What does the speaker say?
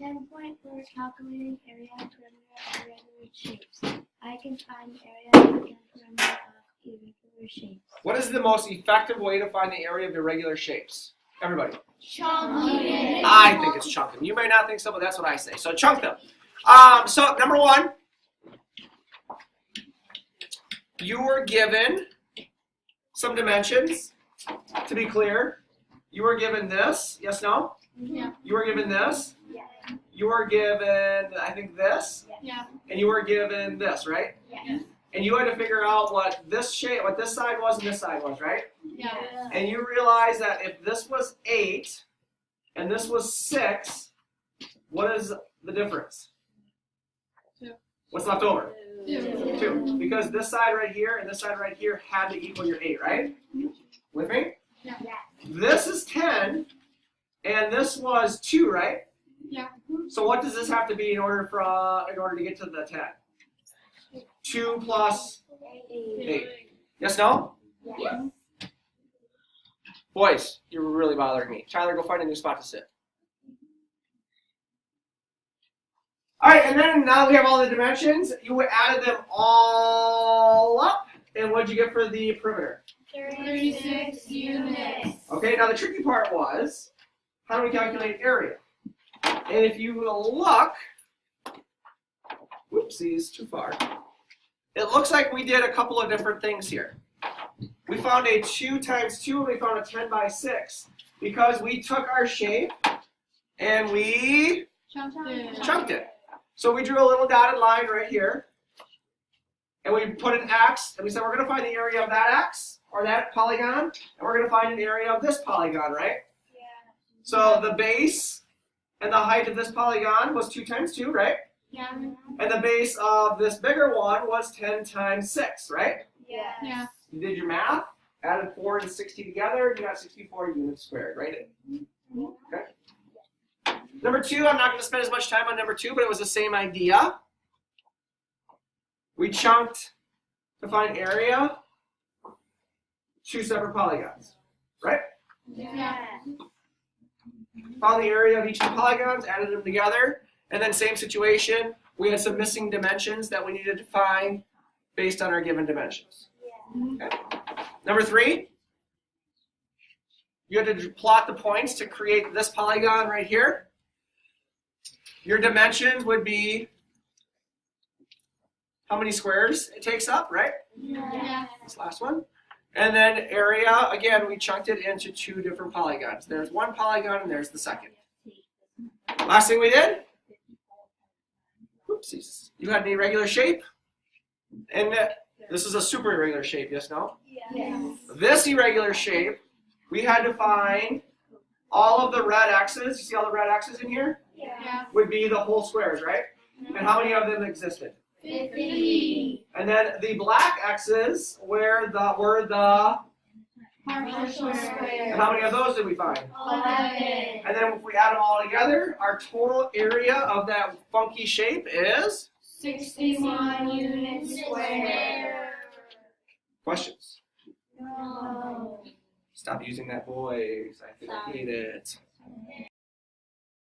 10.4 calculating area and perimeter of irregular shapes. I can find the area and perimeter of irregular shapes. What is the most effective way to find the area of irregular shapes? Everybody. Chunking. I think it's chunking. You may not think so, but that's what I say. So chunk them. So number one, you were given some dimensions. To be clear, you were given this. Yes, no? Yeah. You were given this. Yeah. You were given, I think, this. Yeah. And you were given this, right? Yeah. And you had to figure out what this shape, what this side was and this side was, right? Yeah. And you realize that if this was 8 and this was 6, what is the difference? 2. What's left over? 2. 2. Because this side right here and this side right here had to equal your 8, right? With me? Yeah. This is 10 and this was 2, right? Yeah. So what does this have to be in order to get to the 10? 2 plus 8. Yes, no? Yeah. Boys, you're really bothering me. Tyler, go find a new spot to sit. All right, and then now that we have all the dimensions, you added them all up. And what did you get for the perimeter? 36 units. Okay, now the tricky part was, how do we calculate area? And if you look, whoopsies, too far. It looks like we did a couple of different things here. We found a 2 times 2 and we found a 10 by 6 because we took our shape and we chunked it. So we drew a little dotted line right here and we put an X and we said we're going to find the area of that X or that polygon and we're going to find an area of this polygon, right? Yeah. So the base and the height of this polygon was 2 times 2, right? Yeah. And the base of this bigger one was 10 times 6, right? Yeah. Yeah. You did your math, added 4 and 60 together, you got 64 units squared, right? Okay. Number 2, I'm not going to spend as much time on number 2, but it was the same idea. We chunked to find area, 2 separate polygons, right? Yeah. Found the area of each of the polygons, added them together, and then same situation, we had some missing dimensions that we needed to find based on our given dimensions. Okay. Number 3, you had to plot the points to create this polygon right here. Your dimensions would be how many squares it takes up, right? Yeah. This last one. And then area, again, we chunked it into 2 different polygons. There's one polygon and there's the second. Last thing we did, whoopsies, you had an irregular shape. And this is a super irregular shape, yes, no? Yes. This irregular shape, we had to find all of the red X's. You see all the red X's in here? Yeah. Would be the whole squares, right? And how many of them existed? 50. And then the black X's were the Partial and square. how many of those did we find? 11. And then if we add them all together, our total area of that funky shape is? 61 units square. Questions? No. Stop using that voice. I hate it.